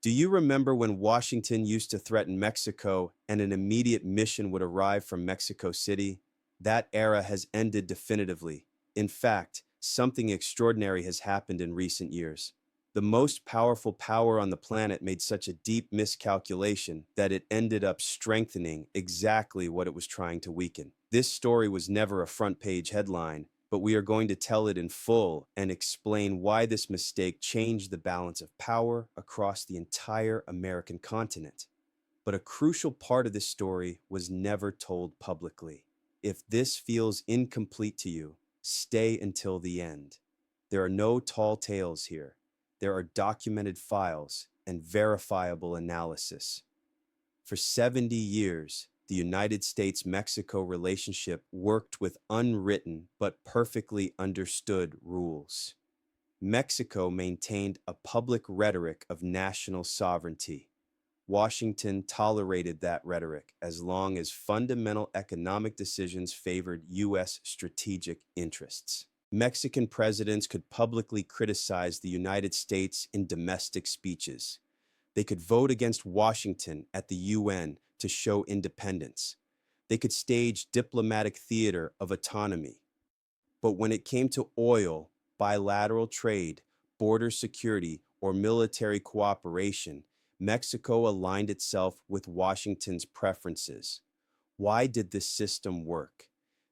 Do you remember when Washington used to threaten Mexico and an immediate mission would arrive from Mexico City? That era has ended definitively. In fact, something extraordinary has happened in recent years. The most powerful power on the planet made such a deep miscalculation that it ended up strengthening exactly what it was trying to weaken. This story was never a front-page headline, but we are going to tell it in full and explain why this mistake changed the balance of power across the entire American continent. But a crucial part of this story was never told publicly. If this feels incomplete to you, stay until the end. There are no tall tales here. There are documented files and verifiable analysis. For 70 years, the United States-Mexico relationship worked with unwritten but perfectly understood rules. Mexico maintained a public rhetoric of national sovereignty. Washington tolerated that rhetoric as long as fundamental economic decisions favored U.S. strategic interests. Mexican presidents could publicly criticize the United States in domestic speeches. They could vote against Washington at the UN to show independence. They could stage diplomatic theater of autonomy. But when it came to oil, bilateral trade, border security, or military cooperation, Mexico aligned itself with Washington's preferences. Why did this system work?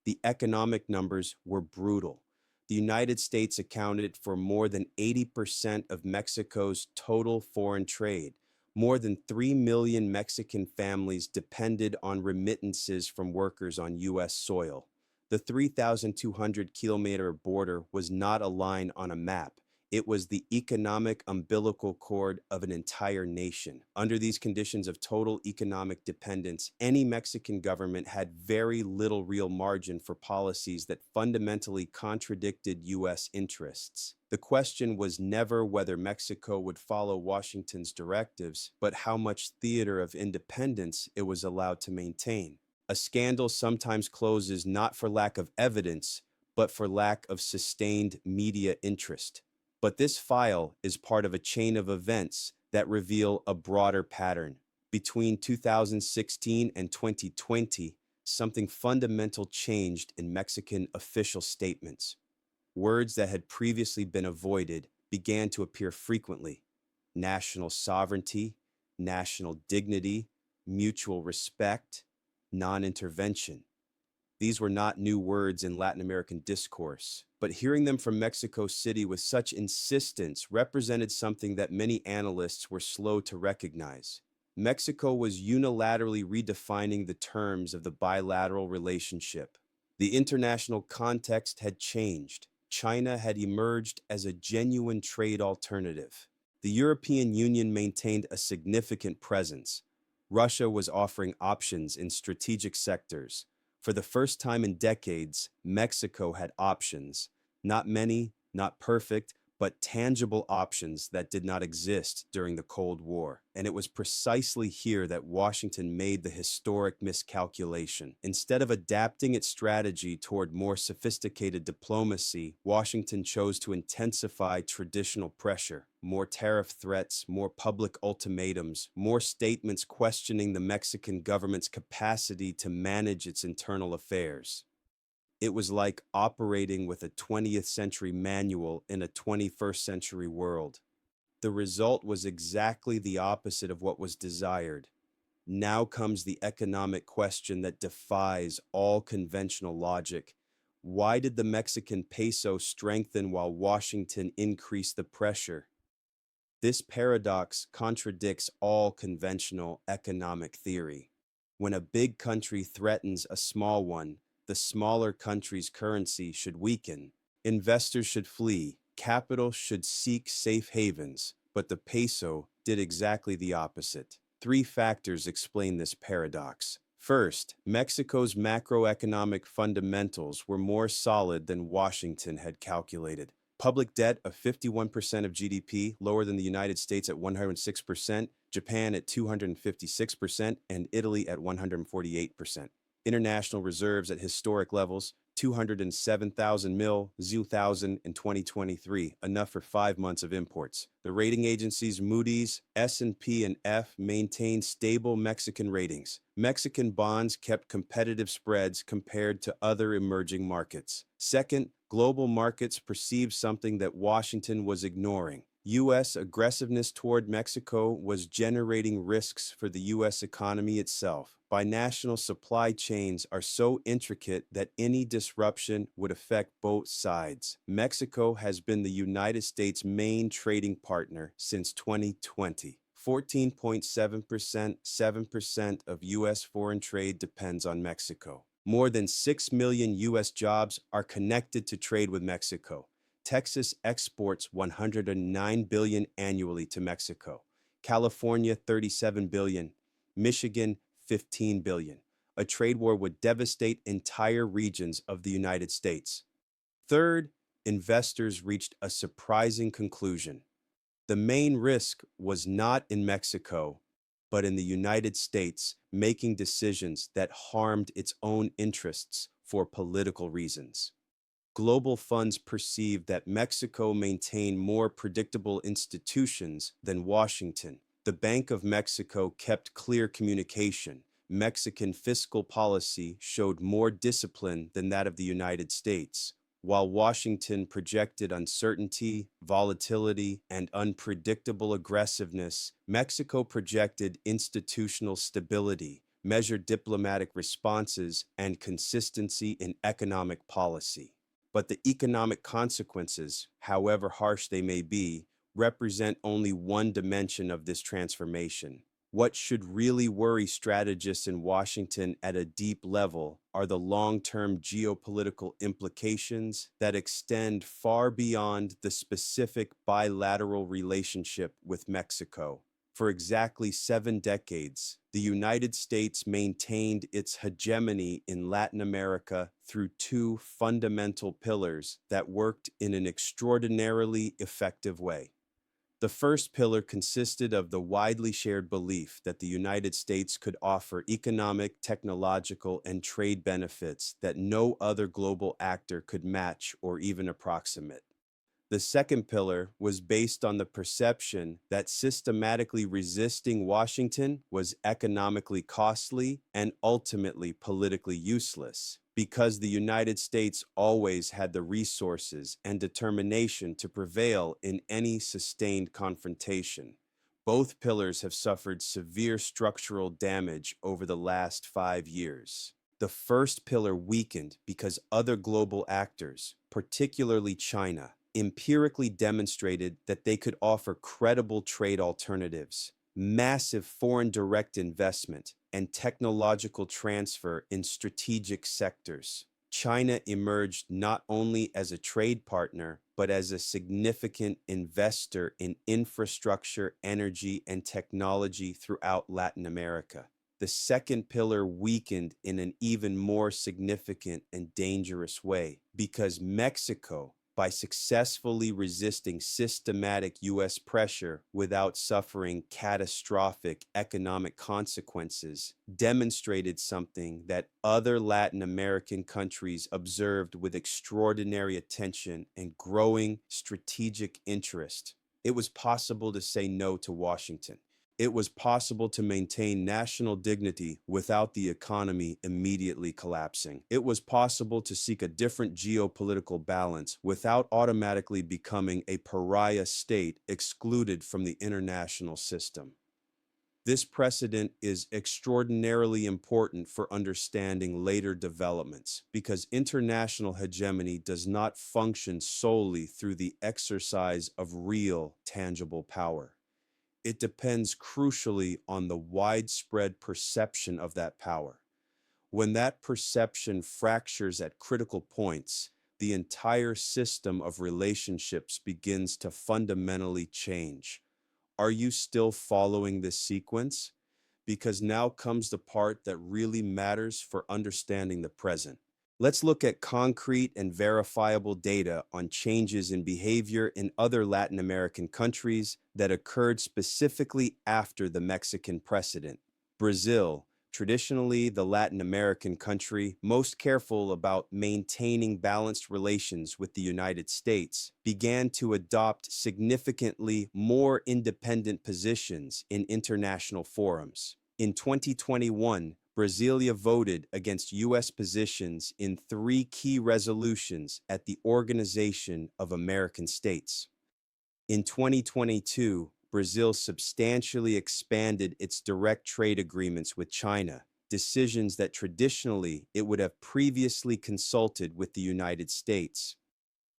The economic numbers were brutal. The United States accounted for more than 80% of Mexico's total foreign trade. More than 3 million Mexican families depended on remittances from workers on U.S. soil. The 3,200-kilometer border was not a line on a map. It was the economic umbilical cord of an entire nation. Under these conditions of total economic dependence, any Mexican government had very little real margin for policies that fundamentally contradicted U.S. interests. The question was never whether Mexico would follow Washington's directives, but how much theater of independence it was allowed to maintain. A scandal sometimes closes not for lack of evidence, but for lack of sustained media interest. But this file is part of a chain of events that reveal a broader pattern. Between 2016 and 2020, something fundamental changed in Mexican official statements. Words that had previously been avoided began to appear frequently. National sovereignty, national dignity, mutual respect, non-intervention. These were not new words in Latin American discourse, but hearing them from Mexico City with such insistence represented something that many analysts were slow to recognize. Mexico was unilaterally redefining the terms of the bilateral relationship. The international context had changed. China had emerged as a genuine trade alternative. The European Union maintained a significant presence. Russia was offering options in strategic sectors. For the first time in decades, Mexico had options. Not many, not perfect, but tangible options that did not exist during the Cold War. And it was precisely here that Washington made the historic miscalculation. Instead of adapting its strategy toward more sophisticated diplomacy, Washington chose to intensify traditional pressure. More tariff threats, more public ultimatums, more statements questioning the Mexican government's capacity to manage its internal affairs. It was like operating with a 20th century manual in a 21st century world. The result was exactly the opposite of what was desired. Now comes the economic question that defies all conventional logic. Why did the Mexican peso strengthen while Washington increased the pressure? This paradox contradicts all conventional economic theory. When a big country threatens a small one, the smaller country's currency should weaken. Investors should flee. Capital should seek safe havens. But the peso did exactly the opposite. Three factors explain this paradox. First, Mexico's macroeconomic fundamentals were more solid than Washington had calculated. Public debt of 51% of GDP, lower than the United States at 106%, Japan at 256%, and Italy at 148%. International reserves at historic levels, 207,000 mil, 000 in 2023, enough for 5 months of imports. The rating agencies Moody's, S&P, and F maintained stable Mexican ratings. Mexican bonds kept competitive spreads compared to other emerging markets. Second, global markets perceived something that Washington was ignoring. U.S. aggressiveness toward Mexico was generating risks for the U.S. economy itself. Binational supply chains are so intricate that any disruption would affect both sides. Mexico has been the United States' main trading partner since 2020. 14.7%, 7% of U.S. foreign trade depends on Mexico. More than 6 million U.S. jobs are connected to trade with Mexico. Texas exports $109 billion annually to Mexico. California, $37 billion. Michigan, $15 billion. A trade war would devastate entire regions of the United States. Third, investors reached a surprising conclusion. The main risk was not in Mexico, but in the United States making decisions that harmed its own interests for political reasons. Global funds perceived that Mexico maintained more predictable institutions than Washington. The Bank of Mexico kept clear communication. Mexican fiscal policy showed more discipline than that of the United States. While Washington projected uncertainty, volatility, and unpredictable aggressiveness, Mexico projected institutional stability, measured diplomatic responses, and consistency in economic policy. But the economic consequences, however harsh they may be, represent only one dimension of this transformation. What should really worry strategists in Washington at a deep level are the long-term geopolitical implications that extend far beyond the specific bilateral relationship with Mexico. For exactly 7 decades, the United States maintained its hegemony in Latin America through 2 fundamental pillars that worked in an extraordinarily effective way. The first pillar consisted of the widely shared belief that the United States could offer economic, technological, and trade benefits that no other global actor could match or even approximate. The second pillar was based on the perception that systematically resisting Washington was economically costly and ultimately politically useless, because the United States always had the resources and determination to prevail in any sustained confrontation. Both pillars have suffered severe structural damage over the last 5 years. The first pillar weakened because other global actors, particularly China, empirically demonstrated that they could offer credible trade alternatives, massive foreign direct investment, and technological transfer in strategic sectors. China emerged not only as a trade partner, but as a significant investor in infrastructure, energy, and technology throughout Latin America. The second pillar weakened in an even more significant and dangerous way because Mexico, by successfully resisting systematic U.S. pressure without suffering catastrophic economic consequences, demonstrated something that other Latin American countries observed with extraordinary attention and growing strategic interest. It was possible to say no to Washington. It was possible to maintain national dignity without the economy immediately collapsing. It was possible to seek a different geopolitical balance without automatically becoming a pariah state excluded from the international system. This precedent is extraordinarily important for understanding later developments because international hegemony does not function solely through the exercise of real, tangible power. It depends crucially on the widespread perception of that power. When that perception fractures at critical points, the entire system of relationships begins to fundamentally change. Are you still following this sequence? Because now comes the part that really matters for understanding the present. Let's look at concrete and verifiable data on changes in behavior in other Latin American countries that occurred specifically after the Mexican precedent. Brazil, traditionally the Latin American country most careful about maintaining balanced relations with the United States, began to adopt significantly more independent positions in international forums. In 2021, Brasilia voted against U.S. positions in three key resolutions at the Organization of American States. In 2022, Brazil substantially expanded its direct trade agreements with China, decisions that traditionally it would have previously consulted with the United States.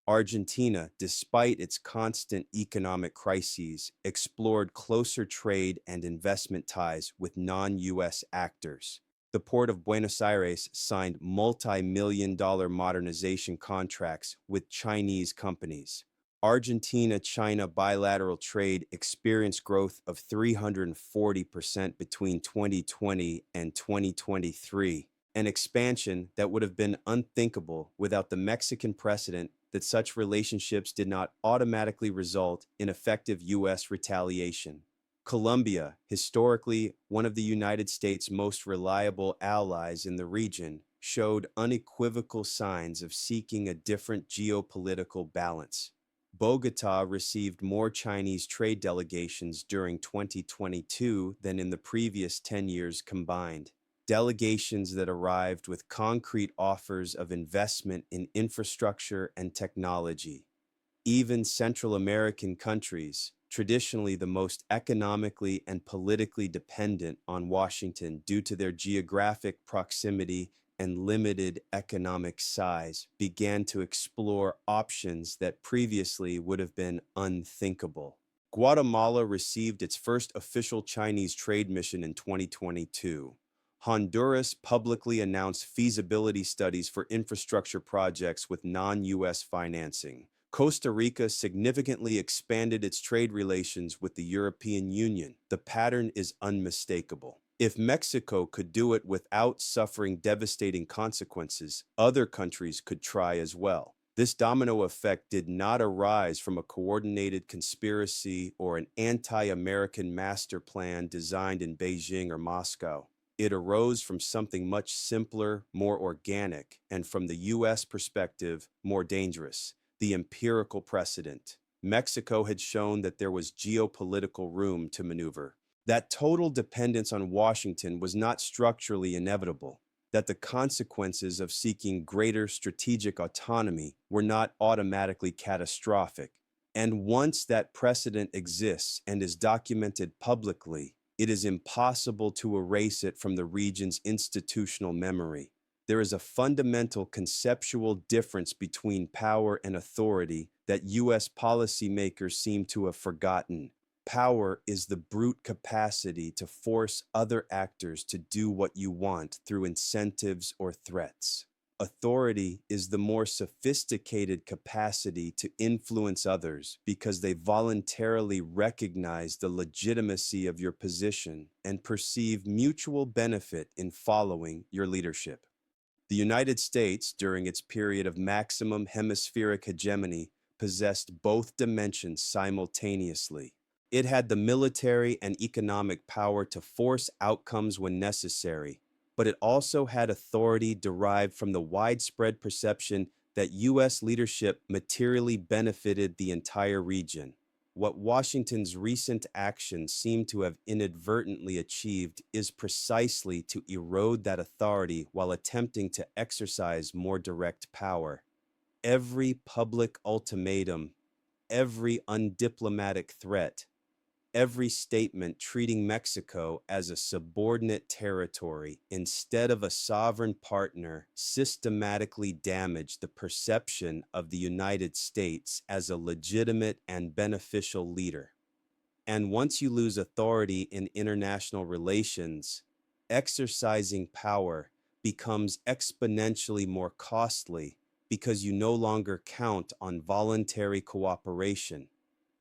Argentina, despite its constant economic crises, explored closer trade and investment ties with non-U.S. actors. The Port of Buenos Aires signed multi-million-dollar modernization contracts with Chinese companies. Argentina-China bilateral trade experienced growth of 340% between 2020 and 2023, an expansion that would have been unthinkable without the Mexican precedent that such relationships did not automatically result in effective U.S. retaliation. Colombia, historically one of the United States' most reliable allies in the region, showed unequivocal signs of seeking a different geopolitical balance. Bogotá received more Chinese trade delegations during 2022 than in the previous 10 years combined. Delegations that arrived with concrete offers of investment in infrastructure and technology. Even Central American countries, traditionally the most economically and politically dependent on Washington due to their geographic proximity and limited economic size, began to explore options that previously would have been unthinkable. Guatemala received its first official Chinese trade mission in 2022. Honduras publicly announced feasibility studies for infrastructure projects with non-U.S. financing. Costa Rica significantly expanded its trade relations with the European Union. The pattern is unmistakable. If Mexico could do it without suffering devastating consequences, other countries could try as well. This domino effect did not arise from a coordinated conspiracy or an anti-American master plan designed in Beijing or Moscow. It arose from something much simpler, more organic, and from the U.S. perspective, more dangerous: the empirical precedent. Mexico had shown that there was geopolitical room to maneuver, that total dependence on Washington was not structurally inevitable, that the consequences of seeking greater strategic autonomy were not automatically catastrophic. And once that precedent exists and is documented publicly, it is impossible to erase it from the region's institutional memory. There is a fundamental conceptual difference between power and authority that U.S. policymakers seem to have forgotten. Power is the brute capacity to force other actors to do what you want through incentives or threats. Authority is the more sophisticated capacity to influence others because they voluntarily recognize the legitimacy of your position and perceive mutual benefit in following your leadership. The United States, during its period of maximum hemispheric hegemony, possessed both dimensions simultaneously. It had the military and economic power to force outcomes when necessary, but it also had authority derived from the widespread perception that U.S. leadership materially benefited the entire region. What Washington's recent actions seem to have inadvertently achieved is precisely to erode that authority while attempting to exercise more direct power. Every public ultimatum, every undiplomatic threat, every statement treating Mexico as a subordinate territory instead of a sovereign partner systematically damaged the perception of the United States as a legitimate and beneficial leader. And once you lose authority in international relations, exercising power becomes exponentially more costly because you no longer count on voluntary cooperation.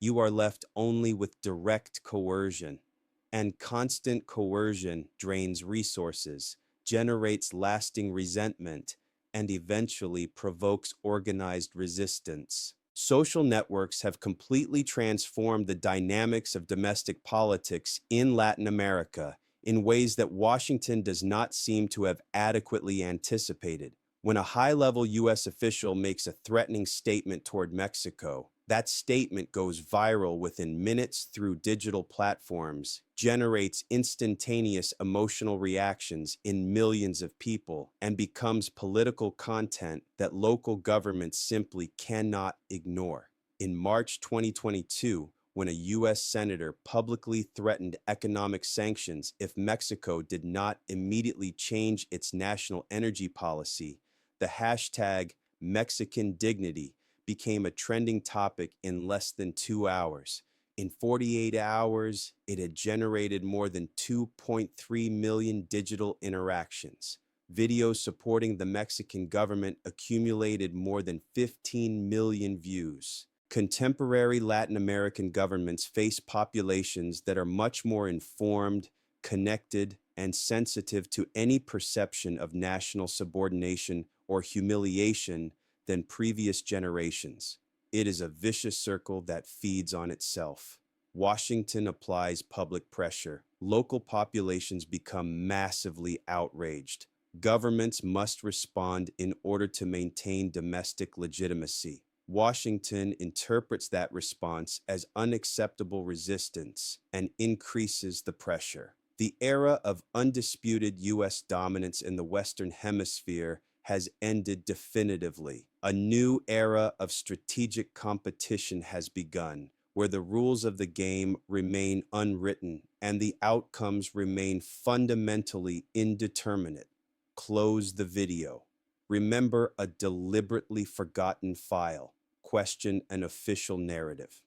You are left only with direct coercion, and constant coercion drains resources, generates lasting resentment, and eventually provokes organized resistance. Social networks have completely transformed the dynamics of domestic politics in Latin America, in ways that Washington does not seem to have adequately anticipated. When a high-level U.S. official makes a threatening statement toward Mexico, that statement goes viral within minutes through digital platforms, generates instantaneous emotional reactions in millions of people, and becomes political content that local governments simply cannot ignore. In March 2022, when a U.S. senator publicly threatened economic sanctions if Mexico did not immediately change its national energy policy, the hashtag Mexican Dignity became a trending topic in less than 2 hours. In 48 hours, it had generated more than 2.3 million digital interactions. Videos supporting the Mexican government accumulated more than 15 million views. Contemporary Latin American governments face populations that are much more informed, connected, and sensitive to any perception of national subordination or humiliation than previous generations. It is a vicious circle that feeds on itself. Washington applies public pressure. Local populations become massively outraged. Governments must respond in order to maintain domestic legitimacy. Washington interprets that response as unacceptable resistance and increases the pressure. The era of undisputed U.S. dominance in the Western Hemisphere has ended definitively. A new era of strategic competition has begun, where the rules of the game remain unwritten and the outcomes remain fundamentally indeterminate. Close the video. Remember a deliberately forgotten file. Question an official narrative.